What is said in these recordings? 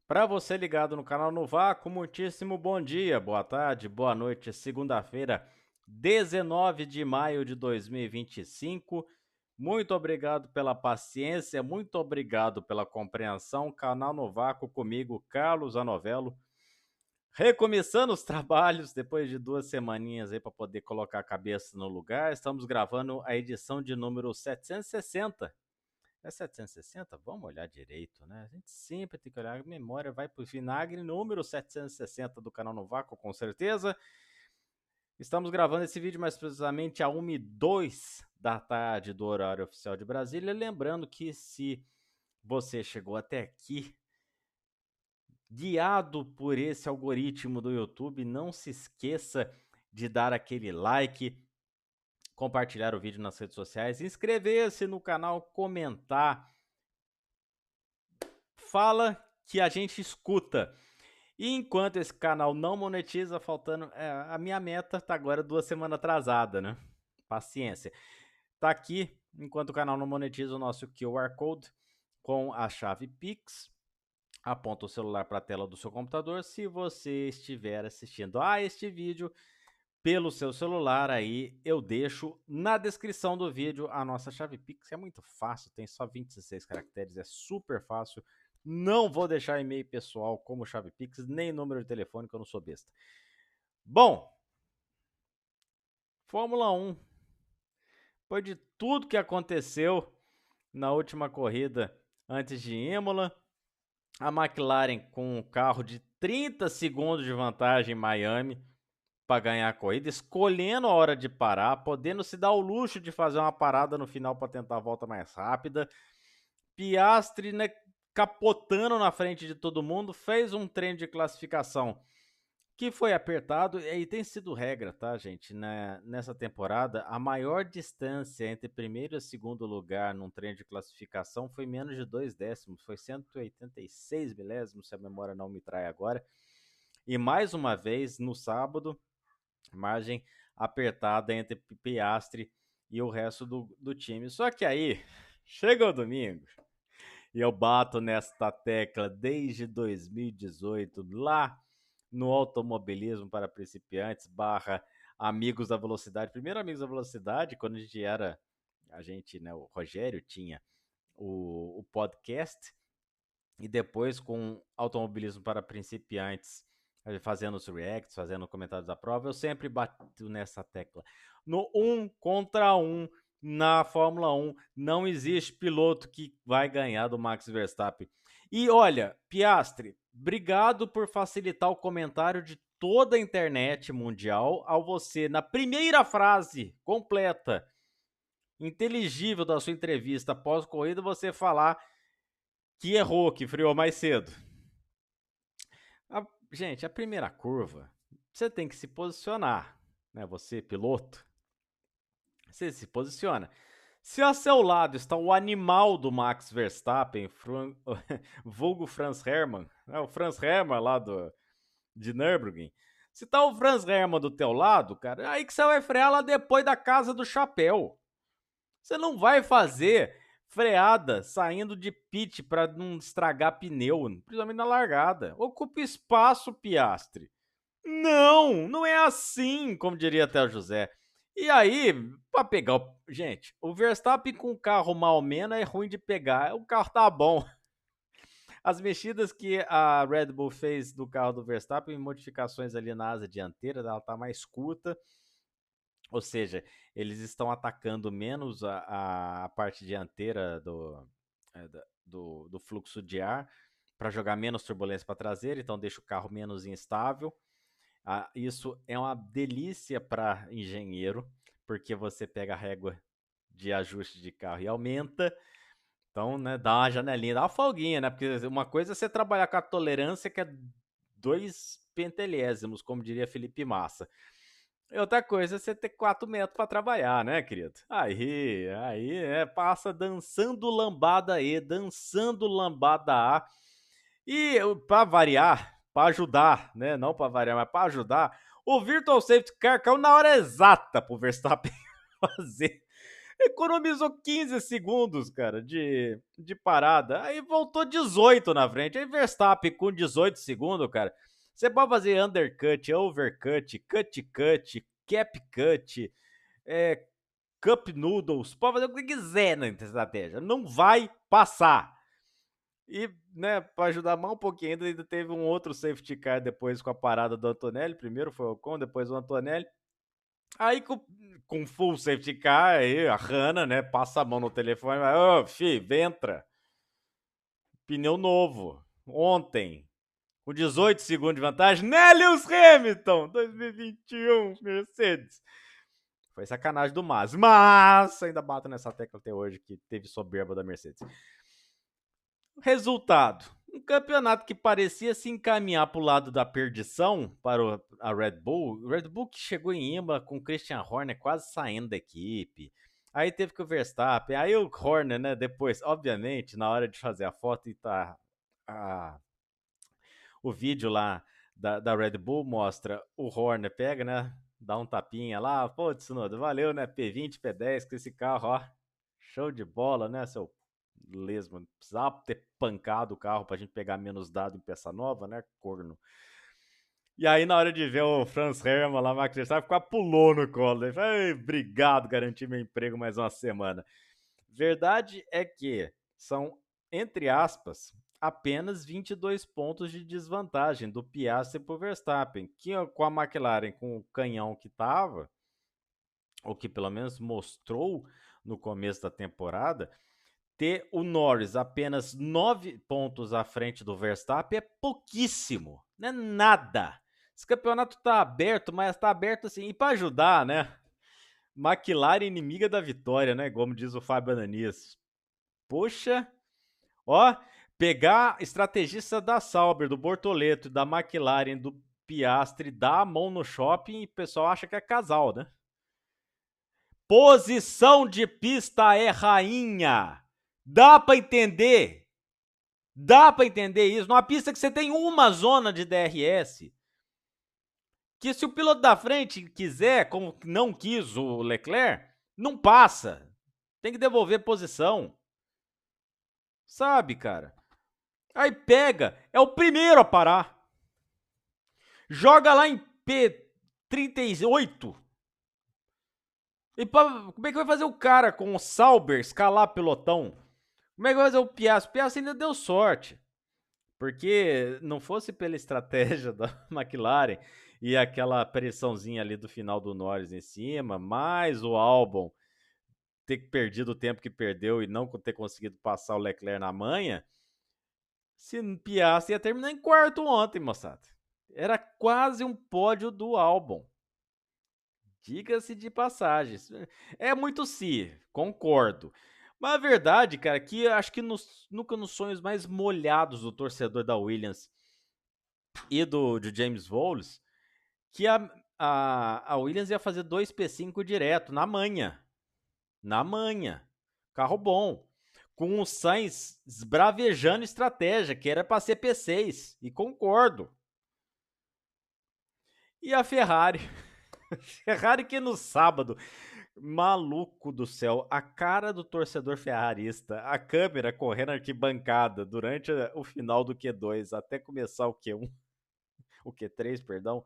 Para você ligado no canal no Vácuo, muitíssimo bom dia, boa tarde, boa noite. Segunda-feira, 19 de maio de 2025. Muito obrigado pela paciência, muito obrigado pela compreensão. Canal no Vácuo comigo, Carlos Anovello. Recomeçando os trabalhos depois de 2 semaninhas aí para poder colocar a cabeça no lugar. Estamos gravando a edição de número 760. É 760? Vamos olhar direito, né? A gente sempre tem que olhar. A memória vai pro vinagre, número 760 do canal Novaco, com certeza. Estamos gravando esse vídeo mais precisamente a 1h02 da tarde do horário oficial de Brasília. Lembrando que se você chegou até aqui, guiado por esse algoritmo do YouTube, não se esqueça de dar aquele like, compartilhar o vídeo nas redes sociais, inscrever-se no canal, comentar. Fala que a gente escuta. E enquanto esse canal não monetiza, faltando. A minha meta tá agora 2 semanas atrasada, né? Paciência. Tá aqui, enquanto o canal não monetiza, o nosso QR Code com a chave Pix. Aponta o celular para a tela do seu computador. Se você estiver assistindo a este vídeo pelo seu celular, aí eu deixo na descrição do vídeo a nossa chave Pix. É muito fácil, tem só 26 caracteres, é super fácil. Não vou deixar e-mail pessoal como chave Pix, nem número de telefone, que eu não sou besta. Bom, Fórmula 1. Depois de tudo que aconteceu na última corrida antes de Imola, a McLaren com um carro de 30 segundos de vantagem em Miami para ganhar a corrida, escolhendo a hora de parar, podendo se dar o luxo de fazer uma parada no final para tentar a volta mais rápida. Piastri, né, capotando na frente de todo mundo, fez um treino de classificação que foi apertado e tem sido regra, tá, gente? Nessa temporada, a maior distância entre primeiro e segundo lugar num treino de classificação foi menos de 2 décimos, foi 186 milésimos, se a memória não me trai agora. E mais uma vez, no sábado, margem apertada entre Piastri e o resto do time. Só que aí, chega o domingo, e eu bato nesta tecla desde 2018, lá no automobilismo para principiantes, barra Amigos da Velocidade. Primeiro Amigos da Velocidade, quando a gente, né, o Rogério tinha o podcast, e depois com automobilismo para principiantes, fazendo os reacts, fazendo comentários da prova, eu sempre bato nessa tecla. No 1 contra 1 na Fórmula 1, não existe piloto que vai ganhar do Max Verstappen. E olha, Piastri, obrigado por facilitar o comentário de toda a internet mundial ao você, na primeira frase completa, inteligível da sua entrevista pós-corrida, você falar que errou, que freou mais cedo. Gente, a primeira curva, você tem que se posicionar, né? Você, piloto, você se posiciona. Se ao seu lado está o animal do Max Verstappen, vulgo Franz Hermann, né? O Franz Hermann lá de Nürburgring, se tá o Franz Hermann do teu lado, cara, aí que você vai frear lá depois da casa do chapéu. Você não vai fazer freada saindo de pit para não estragar pneu, principalmente na largada. Ocupa espaço, Piastre. Não, não é assim, como diria até o José. E aí, para pegar o. Gente, o Verstappen com o carro mal menos é ruim de pegar. O carro tá bom. As mexidas que a Red Bull fez do carro do Verstappen, modificações ali na asa dianteira, ela tá mais curta. Ou seja, eles estão atacando menos a parte dianteira do fluxo de ar para jogar menos turbulência para traseira, então deixa o carro menos instável. Isso é uma delícia para engenheiro, porque você pega a régua de ajuste de carro e aumenta. Então, né, dá uma janelinha, dá uma folguinha, né? Porque uma coisa é você trabalhar com a tolerância que é 2 pentelésimos, como diria Felipe Massa. E outra coisa é você ter 4 metros para trabalhar, né, querido? Passa dançando lambada E, dançando lambada A. E para variar, para ajudar, né? Não para variar, mas para ajudar, o Virtual Safety Car caiu na hora exata pro Verstappen fazer Economizou 15 segundos, cara, de parada. Aí voltou 18 na frente. Aí Verstappen com 18 segundos, cara. Você pode fazer undercut, overcut, cut, cap cut, cup noodles. Pode fazer o que quiser na estratégia. Não vai passar. E, né, para ajudar mais um pouquinho, ainda teve um outro safety car depois com a parada do Antonelli. Primeiro foi o Ocon, depois o Antonelli. Aí com full safety car, aí a Hanna, né, passa a mão no telefone, vai, ô, Ventra, pneu novo, ontem, com 18 segundos de vantagem, Lewis Hamilton, 2021, Mercedes. Foi sacanagem do mas ainda bato nessa tecla até hoje que teve soberba da Mercedes. Resultado, um campeonato que parecia se encaminhar para o lado da perdição para a Red Bull. O Red Bull que chegou em Imola com o Christian Horner quase saindo da equipe. Aí teve que o Verstappen, aí o Horner, né, depois, obviamente, na hora de fazer a foto e tá o vídeo lá da Red Bull mostra o Horner pega, né, dá um tapinha lá, pô, Tsunoda, valeu, né, P20, P10 com esse carro, ó, show de bola, né, seu lesma, precisava ter pancado o carro pra gente pegar menos dado em peça nova, né, corno. E aí, na hora de ver o Franz Hermann lá, Max Verstappen, ficou pulou no colo. Ele falou, obrigado, garanti meu emprego mais uma semana. Verdade é que são, entre aspas, apenas 22 pontos de desvantagem do Piastri pro Verstappen, que com a McLaren, com o canhão que tava, ou que pelo menos mostrou no começo da temporada, ter o Norris apenas 9 pontos à frente do Verstappen é pouquíssimo, não é nada. Esse campeonato tá aberto, mas tá aberto assim, e para ajudar, né? McLaren inimiga da vitória, né? Como diz o Fábio Ananias. Poxa, ó, pegar estrategista da Sauber, do Bortoleto, da McLaren, do Piastri, dar a mão no shopping e o pessoal acha que é casal, né? Posição de pista é rainha. Dá para entender. Dá para entender isso. Numa pista que você tem uma zona de DRS. Que se o piloto da frente quiser, como não quis o Leclerc, não passa. Tem que devolver posição. Sabe, cara? Aí pega, é o primeiro a parar. Joga lá em P38. E como é que vai fazer o cara com o Sauber escalar pelotão? Como é que vai fazer o Piastri? O Piastri ainda deu sorte. Porque não fosse pela estratégia da McLaren e aquela pressãozinha ali do final do Norris em cima, mais o Albon ter perdido o tempo que perdeu e não ter conseguido passar o Leclerc na manha, se Piastri ia terminar em quarto ontem, moçada. Era quase um pódio do Albon. Diga-se de passagens. É muito concordo. Mas a verdade, cara, que acho que nunca nos sonhos mais molhados do torcedor da Williams e de James Vowles, que a Williams ia fazer 2 P5 direto, na manhã. Na manhã. Carro bom. Com o Sainz esbravejando estratégia, que era para ser P6. E concordo. E a Ferrari. Ferrari que no sábado, maluco do céu, a cara do torcedor ferrarista, a câmera correndo arquibancada durante o final do Q2 até começar o Q1, o Q3, perdão,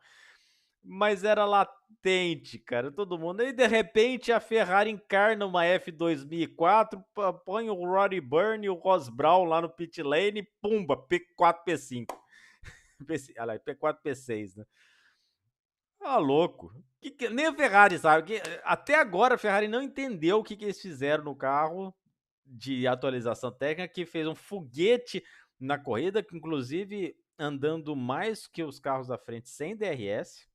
mas era latente, cara, todo mundo. E de repente a Ferrari encarna uma F2004, põe o Roddy Byrne e o Ross Brown lá no pit lane, pumba, P4, P5. P4, P6, né? Ah, louco. Nem a Ferrari sabe. Até agora a Ferrari não entendeu o que eles fizeram no carro de atualização técnica, que fez um foguete na corrida, que inclusive andando mais que os carros da frente sem DRS.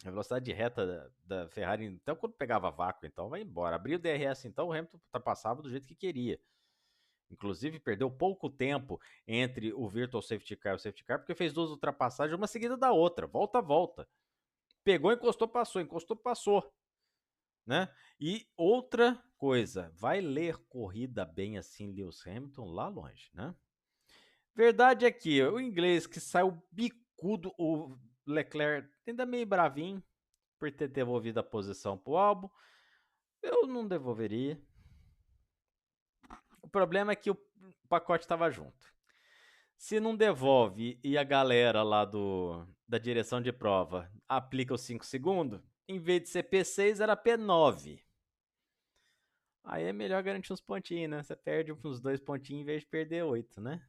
A velocidade de reta da Ferrari, então, quando pegava vácuo, então vai embora. Abriu o DRS, então o Hamilton passava do jeito que queria. Inclusive, perdeu pouco tempo entre o Virtual Safety Car e o Safety Car, porque fez 2 ultrapassagens, uma seguida da outra, volta a volta. Pegou, encostou, passou, né? E outra coisa, vai ler corrida bem assim Lewis Hamilton lá longe, né? Verdade é que o inglês que saiu bicudo, o Leclerc ainda meio bravinho por ter devolvido a posição pro Albon. Eu não devolveria. O problema é que o pacote estava junto. Se não devolve e a galera lá da direção de prova aplica os 5 segundos, em vez de ser P6 era P9. Aí é melhor garantir uns pontinhos, né? Você perde uns 2 pontinhos em vez de perder 8, né?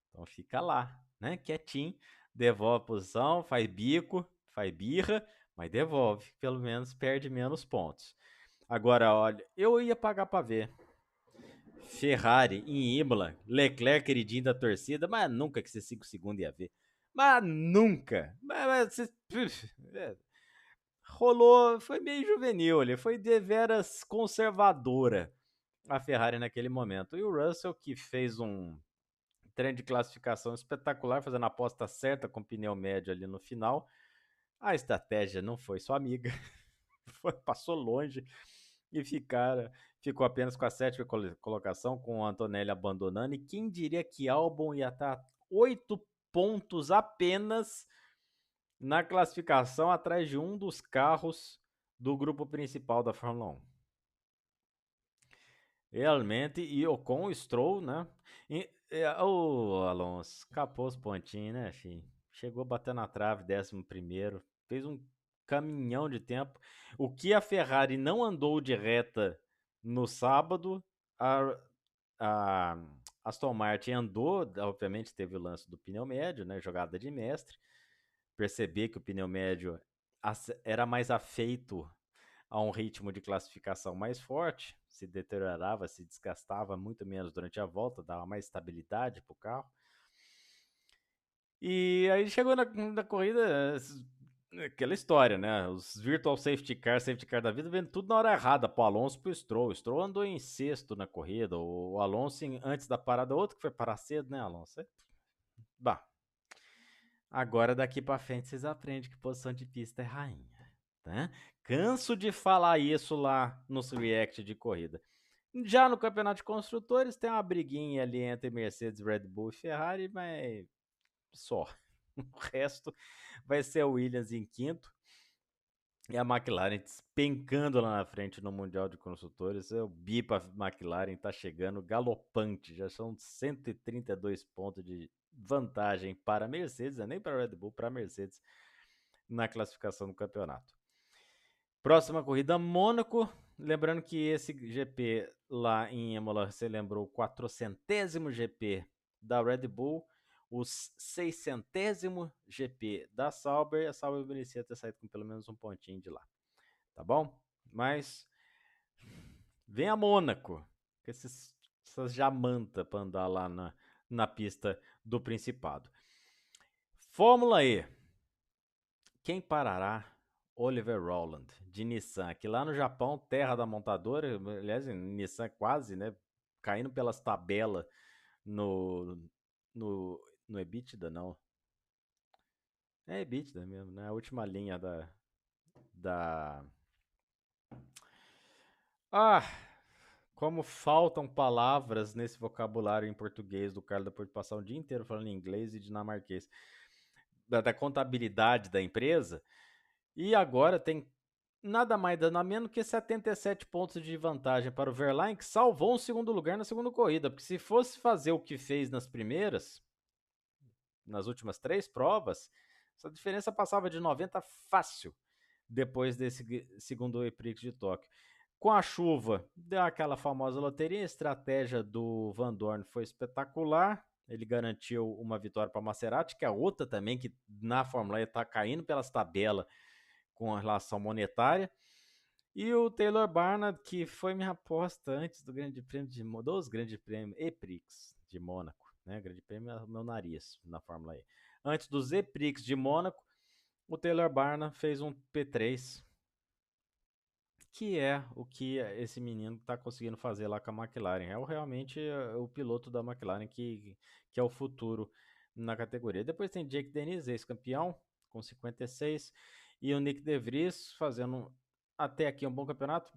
Então fica lá, né? Quietinho, devolve a posição, faz bico, faz birra, mas devolve. Pelo menos perde menos pontos. Agora, olha, eu ia pagar pra ver. Ferrari em Imola, Leclerc queridinho da torcida, mas nunca que esses 5 segundos ia ver. Mas nunca. Rolou, foi meio juvenil ali, foi deveras conservadora a Ferrari naquele momento. E o Russell, que fez um trem de classificação espetacular, fazendo a aposta certa com pneu médio ali no final, a estratégia não foi sua amiga, passou longe e ficou apenas com a sétima colocação, com o Antonelli abandonando. E quem diria que Albon ia estar 8 pontos apenas na classificação, atrás de um dos carros do grupo principal da Fórmula 1. Realmente, e com o Stroll, né? O Alonso capou os pontinhos, né, filho? Chegou batendo na trave, 11º, fez um caminhão de tempo. O que a Ferrari não andou de reta no sábado, a Aston Martin andou, obviamente teve o lance do pneu médio, né? Jogada de mestre. Perceber que o pneu médio era mais afeito a um ritmo de classificação mais forte, se deteriorava, se desgastava muito menos durante a volta, dava mais estabilidade para o carro. E aí chegou na corrida, aquela história, né? Os virtual safety car da vida, vendo tudo na hora errada, pro Alonso, pro Stroll. O Stroll andou em sexto na corrida, o Alonso antes da parada, outro que foi parar cedo, né, Alonso? Bah, agora daqui para frente vocês aprendem que posição de pista é rainha. Né? Canso de falar isso lá nos react de corrida. Já no campeonato de construtores tem uma briguinha ali entre Mercedes, Red Bull e Ferrari, mas só. O resto vai ser a Williams em quinto e a McLaren despencando lá na frente no Mundial de Construtores. O Bipa McLaren está chegando galopante, já são 132 pontos de vantagem para a Mercedes, nem para a Red Bull, para a Mercedes na classificação do campeonato. Próxima corrida, Mônaco. Lembrando que esse GP lá em Imola, você lembrou, o 400º GP da Red Bull, os 600º GP da Sauber. A Sauber merecia ter saído com pelo menos um pontinho de lá, tá bom? Mas vem a Mônaco, com essas jamanta para andar lá na pista do Principado. Fórmula E. Quem parará? Oliver Rowland, de Nissan, que lá no Japão, terra da montadora, aliás, Nissan quase, né, caindo pelas tabelas no, no EBITDA, não. É EBITDA mesmo, né, a última linha da... Ah, como faltam palavras nesse vocabulário em português do cara, depois de passar o dia inteiro falando inglês e dinamarquês, da contabilidade da empresa, e agora tem nada mais dando menos que 77 pontos de vantagem para o Verlaine, que salvou um segundo lugar na segunda corrida, porque se fosse fazer o que fez nas últimas 3 provas, essa diferença passava de 90 fácil depois desse segundo E-Prix de Tóquio. Com a chuva, deu aquela famosa loteria, a estratégia do Van Dorn foi espetacular, ele garantiu uma vitória para Maserati, que é outra também que na Fórmula E está caindo pelas tabelas com relação monetária. E o Taylor Barnard, que foi minha aposta antes do Grande Prêmio dos Grandes Prêmios E-Prix de Mônaco, né? Grande Prêmio é o meu nariz na Fórmula E. Antes dos E-Prix de Mônaco, o Taylor Barnard fez um P3, que é o que esse menino está conseguindo fazer lá com a McLaren. É realmente o piloto da McLaren que é o futuro na categoria. Depois tem Jake Dennis, ex-campeão, com 56, e o Nick De Vries fazendo até aqui um bom campeonato.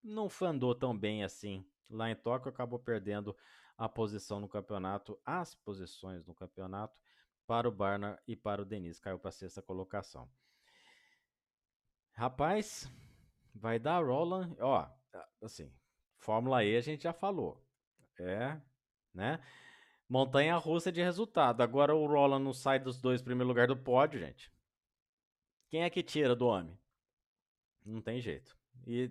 Não andou tão bem assim. Lá em Tóquio acabou perdendo a posição no campeonato, as posições no campeonato, para o Barnard e para o Denis. Caiu para a 6ª colocação. Rapaz, Vai dar Roland, ó, assim, Fórmula E a gente já falou. Né? Montanha-russa de resultado. Agora o Roland não sai dos dois primeiros lugares do pódio, gente. Quem é que tira do homem? Não tem jeito. E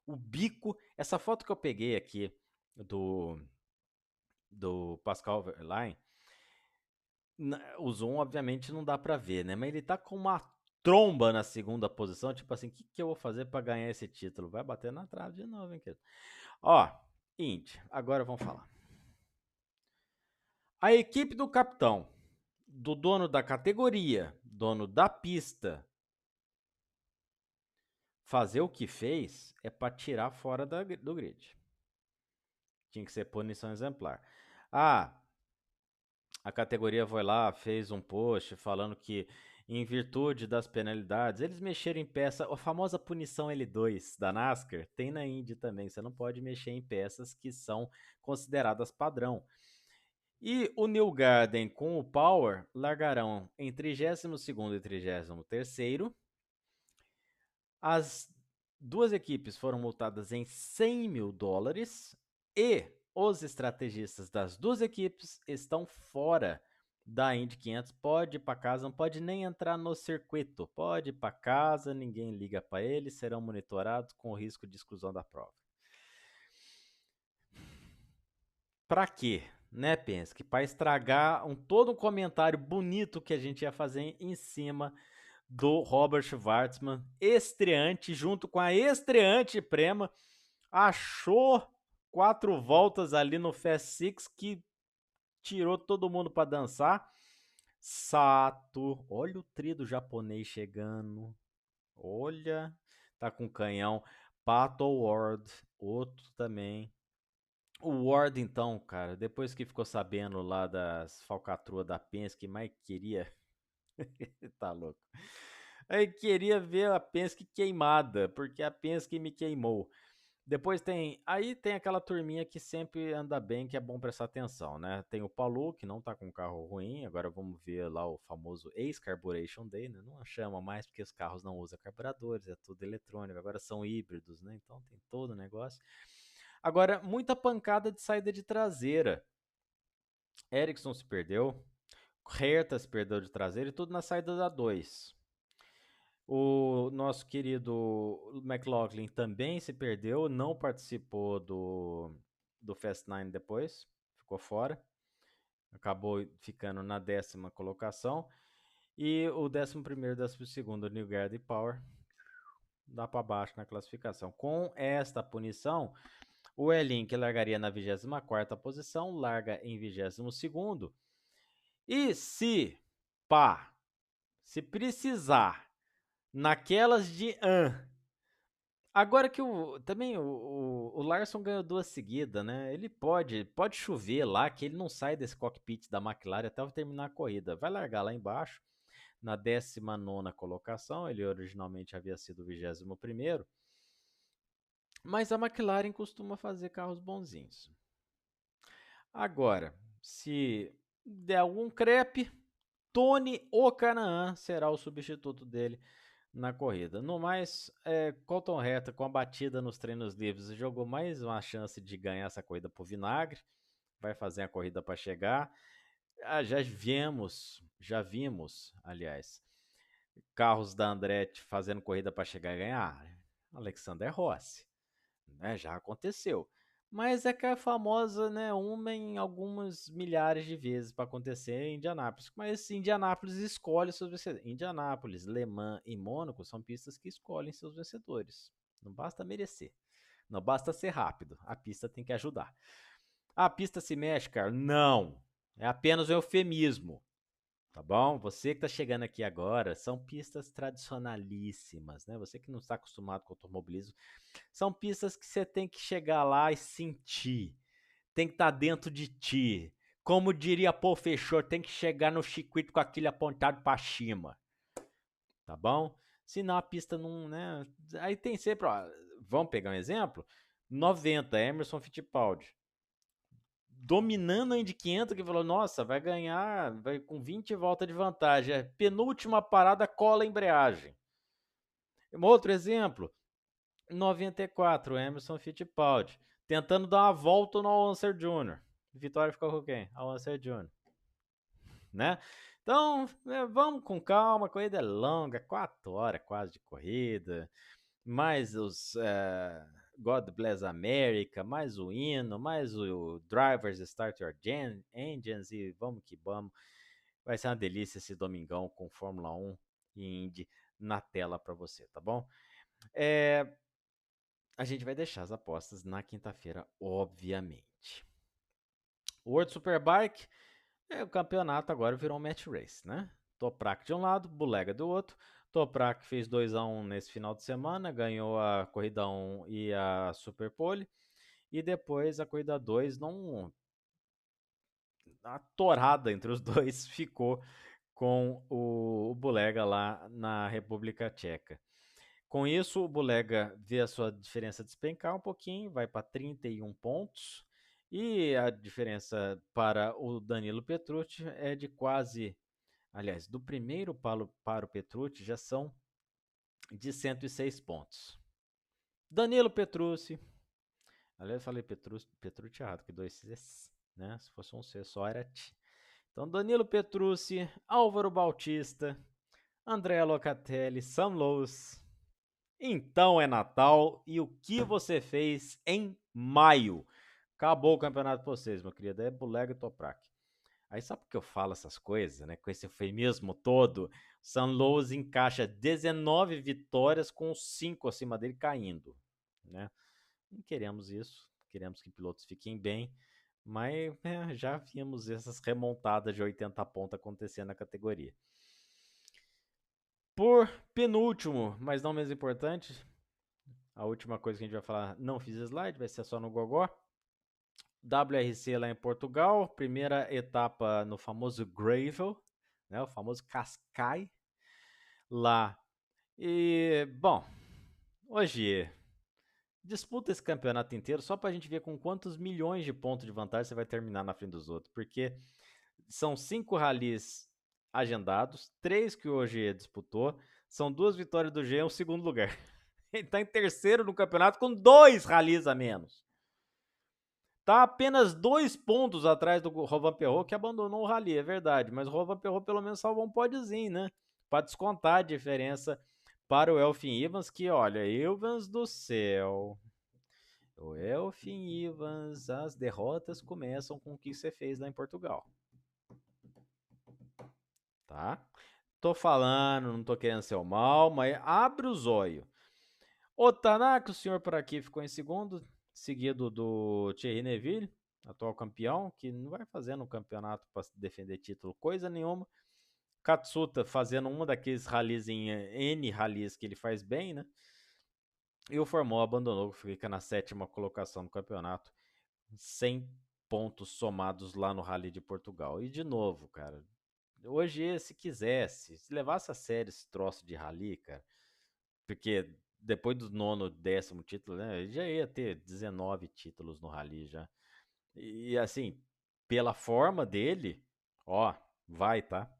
o bico, essa foto que eu peguei aqui do Pascal Wehrlein, o zoom obviamente não dá pra ver, né? Mas ele tá com uma tromba na segunda posição, tipo assim, o que eu vou fazer pra ganhar esse título? Vai bater na trave de novo, hein, querido? Ó, Indy, agora vamos falar. A equipe do capitão, do dono da categoria, dono da pista, fazer o que fez é para tirar fora do grid. Tinha que ser punição exemplar. Ah, a categoria foi lá, fez um post falando que, em virtude das penalidades, eles mexeram em peça. A famosa punição L2 da NASCAR tem na Indy também. Você não pode mexer em peças que são consideradas padrão. E o New Garden com o Power largarão em 32º e 33º. As duas equipes foram multadas em $100 mil e os estrategistas das duas equipes estão fora da Indy 500. Pode ir para casa, não pode nem entrar no circuito. Pode ir para casa, ninguém liga para eles, serão monitorados com risco de exclusão da prova. Para quê? Né, Penske? Para estragar todo um comentário bonito que a gente ia fazer em cima do Robert Schwartzman, estreante, junto com a estreante Prema, achou 4 voltas ali no Fast Six que tirou todo mundo para dançar. Sato, olha o trio do japonês chegando, olha, tá com canhão. Pato Ward, outro também. O Ward, então, cara, depois que ficou sabendo lá das falcatruas da Penske, mais queria. Tá louco. Aí queria ver a Penske queimada, porque a Penske me queimou. Depois tem aquela turminha que sempre anda bem, que é bom prestar atenção, né? Tem o Palu, que não tá com um carro ruim, agora vamos ver lá o famoso Ace-Carburation Day, né? Não chama mais porque os carros não usam carburadores, é tudo eletrônico, agora são híbridos, né? Então tem todo o negócio. Agora, muita pancada de saída de traseira. Ericsson se perdeu, Herta se perdeu de traseira e tudo na saída da 2. O nosso querido McLaughlin também se perdeu, não participou do Fast Nine depois, ficou fora, acabou ficando na 10ª colocação. E o 11º e 12º, New Garden Power, dá para baixo na classificação. Com esta punição, o Elin, que largaria na 24ª posição, larga em 22º. E se precisar, naquelas de agora que também o Larson ganhou 2 seguidas, né? Ele pode chover lá, que ele não sai desse cockpit da McLaren até terminar a corrida. Vai largar lá embaixo, na 19ª colocação. Ele originalmente havia sido o 21º. Mas a McLaren costuma fazer carros bonzinhos. Agora, se der algum crepe, Tony Okanaan será o substituto dele na corrida. No mais, Colton Herta com a batida nos treinos livres jogou mais uma chance de ganhar essa corrida por vinagre. Vai fazer a corrida para chegar. Já vimos, aliás, carros da Andretti fazendo corrida para chegar e ganhar. Alexander Rossi, né? Já aconteceu. Mas é que é famosa, né? Uma em algumas milhares de vezes para acontecer em Indianápolis. Mas Indianápolis escolhe seus vencedores. Indianápolis, Le Mans e Mônaco são pistas que escolhem seus vencedores. Não basta merecer. Não basta ser rápido. A pista tem que ajudar. A pista se mexe, cara? Não. É apenas um eufemismo. Tá bom? Você que tá chegando aqui agora, são pistas tradicionalíssimas, né? Você que não está acostumado com automobilismo, são pistas que você tem que chegar lá e sentir. Tem que estar dentro de ti. Como diria Paul Fechor, tem que chegar no circuito com aquele apontado para cima. Tá bom? Senão a pista não, né? Aí tem sempre, ó, vamos pegar um exemplo? 90, Emerson Fittipaldi. Dominando a Indy 500, que falou, nossa, vai ganhar, vai com 20 voltas de vantagem. Penúltima parada, cola a embreagem. Um outro exemplo, 94, Emerson Fittipaldi. Tentando dar uma volta no Al-Unser Jr. Vitória ficou com quem? Al-Unser Jr. Né? Então, vamos com calma, a corrida é longa, 4 horas quase de corrida, mais os God Bless America, mais o hino, mais o Drivers Start Your Engines e vamos que vamos. Vai ser uma delícia esse domingão com Fórmula 1 e Indy na tela para você, tá bom? A gente vai deixar as apostas na quinta-feira, obviamente. O World Superbike, o campeonato agora virou um match race, né? Toprak de um lado, Bulega do outro. Toprak fez 2-1 nesse final de semana, ganhou a corrida 1 e a Superpole. E depois a corrida 2, não, a torrada entre os dois ficou com o Bulega lá na República Tcheca. Com isso, o Bulega vê a sua diferença despencar um pouquinho, vai para 31 pontos. E a diferença para o Danilo Petrucci é de quase. Aliás, do primeiro para o Petrucci já são de 106 pontos. Danilo Petrucci. Aliás, eu falei Petrucci errado, que 2 Cs, né? Se fosse um C só era T. Então, Danilo Petrucci, Álvaro Bautista, Andrea Locatelli, Sam Lowes. Então é Natal e o que você fez em maio? Acabou o campeonato pra vocês, meu querido. É Bulega e Toprak. Aí sabe por que eu falo essas coisas, né? Com esse eufemismo todo. Sam Lowes encaixa 19 vitórias com 5 acima dele caindo, né? Não queremos isso. Queremos que pilotos fiquem bem. Mas já vimos essas remontadas de 80 pontos acontecer na categoria. Por penúltimo, mas não menos importante, a última coisa que a gente vai falar, não fiz slide, vai ser só no gogó. WRC lá em Portugal, primeira etapa no famoso Gravel, né, o famoso Cascai, lá. E, bom, hoje disputa esse campeonato inteiro só pra gente ver com quantos milhões de pontos de vantagem você vai terminar na frente dos outros, porque são 5 ralis agendados, 3 que o Ogier disputou, são 2 vitórias do G e um segundo lugar. Ele tá em terceiro no campeonato com 2 ralis a menos. Tá apenas 2 pontos atrás do Rovan Perrault, que abandonou o rally, é verdade. Mas o Rovan Perrault pelo menos salvou um podzinho, né? Para descontar a diferença para o Elfyn Evans, que olha, Evans do céu. O Elfyn Evans, as derrotas começam com o que você fez lá em Portugal. Tá? Tô falando, não tô querendo ser o mal, mas abre os olhos. O Tanaka, o senhor por aqui, ficou em segundo, seguido do Thierry Neuville, atual campeão, que não vai fazendo um campeonato para defender título coisa nenhuma. Katsuta fazendo uma daqueles rallies em N rallies que ele faz bem, né? E o Formol abandonou, fica na 7ª colocação do campeonato, 100 pontos somados lá no Rally de Portugal. E de novo, cara, hoje se quisesse, se levasse a sério esse troço de rally, cara, porque depois do 9º, 10º título, né, ele já ia ter 19 títulos no Rally já. E assim, pela forma dele, ó, vai, tá?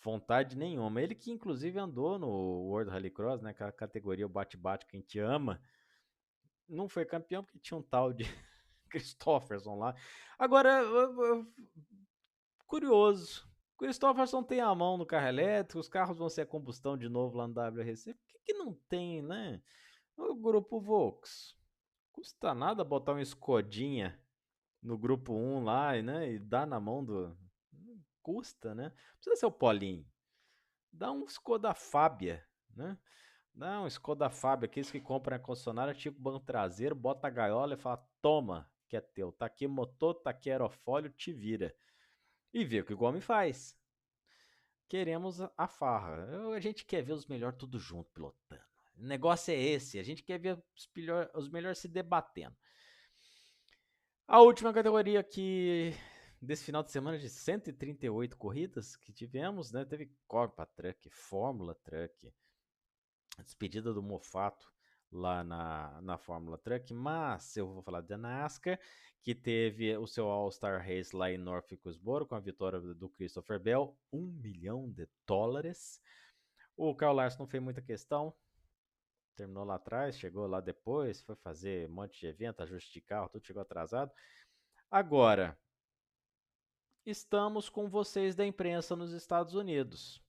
Vontade nenhuma. Ele que inclusive andou no World Rallycross, né, aquela categoria o bate-bate que a gente ama, não foi campeão porque tinha um tal de Christopherson lá. Agora, curioso, Christopherson tem a mão no carro elétrico, os carros vão ser a combustão de novo lá no WRC. Por que não tem, né? O grupo Volks. Custa nada botar um Skodinha no grupo 1 lá, né? E dar na mão do. Custa, né? Precisa ser o Paulinho. Dá um Skoda Fábia, né? Dá um Skoda Fábia, aqueles que compram a concessionária, tipo banco traseiro, bota a gaiola e fala: toma, que é teu. Tá aqui motor, tá aqui aerofólio, te vira. E vê o que o homem faz. Queremos a farra. A gente quer ver os melhores tudo junto pilotando. O negócio é esse. A gente quer ver os melhores se debatendo. A última categoria que desse final de semana de 138 corridas que tivemos, né? Teve Copa Truck, Fórmula Truck, despedida do Mofato lá na Fórmula Truck, mas eu vou falar da NASCAR, que teve o seu All-Star Race lá em Norfolk Woodsboro, com a vitória do Christopher Bell, $1 milhão. O Kyle Larson não fez muita questão, terminou lá atrás, chegou lá depois, foi fazer um monte de evento, ajuste de carro, tudo chegou atrasado. Agora, estamos com vocês da imprensa nos Estados Unidos.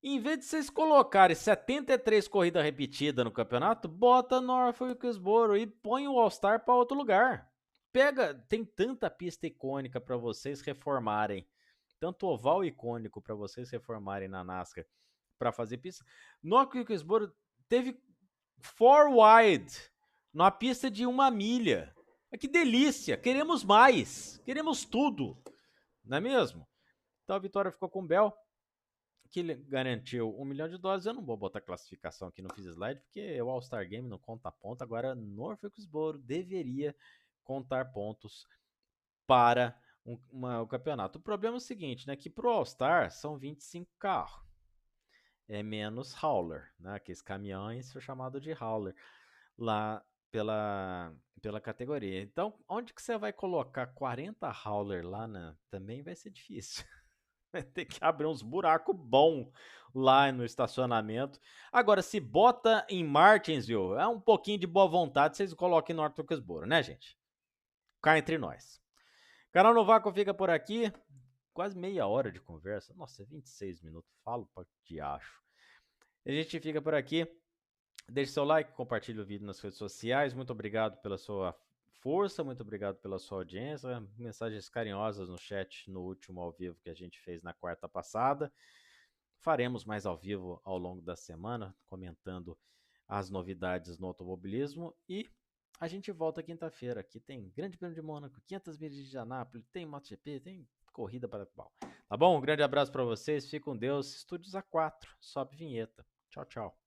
Em vez de vocês colocarem 73 corridas repetidas no campeonato, bota Norfolk Wilkesboro e põe o All-Star para outro lugar. Tem tanta pista icônica para vocês reformarem, tanto oval icônico para vocês reformarem na NASCAR para fazer pista. Norfolk Wilkesboro teve 4 wide numa pista de 1 milha. Que delícia! Queremos mais, queremos tudo, não é mesmo? Então a vitória ficou com o Bell, que garantiu $1 milhão. Eu não vou botar classificação aqui, não fiz slide, porque o All-Star Game não conta ponto. Agora, Norfolk Wilkesboro deveria contar pontos para o campeonato. O problema é o seguinte, né? Que pro All-Star são 25 carros. É menos hauler, né? Aqueles caminhões são chamados de hauler lá pela categoria. Então, onde que você vai colocar 40 hauler lá, né? Também vai ser difícil. Vai ter que abrir uns buracos bons lá no estacionamento. Agora, se bota em Martinsville, é um pouquinho de boa vontade, vocês coloquem em Norfolk Wilkesboro, né, gente? Cá entre nós. Canal Novaco fica por aqui. Quase meia hora de conversa. Nossa, 26 minutos. Falo pra diacho. A gente fica por aqui. Deixe seu like, compartilhe o vídeo nas redes sociais. Muito obrigado pela sua força, muito obrigado pela sua audiência. Mensagens carinhosas no chat no último ao vivo que a gente fez na quarta passada. Faremos mais ao vivo ao longo da semana, comentando as novidades no automobilismo. E a gente volta quinta-feira. Aqui tem Grande Prêmio de Mônaco, 500 milhas de Indianápolis, tem MotoGP, tem corrida para pau. Tá bom? Um grande abraço para vocês. Fique com Deus. Estúdios A4. Sobe vinheta. Tchau, tchau.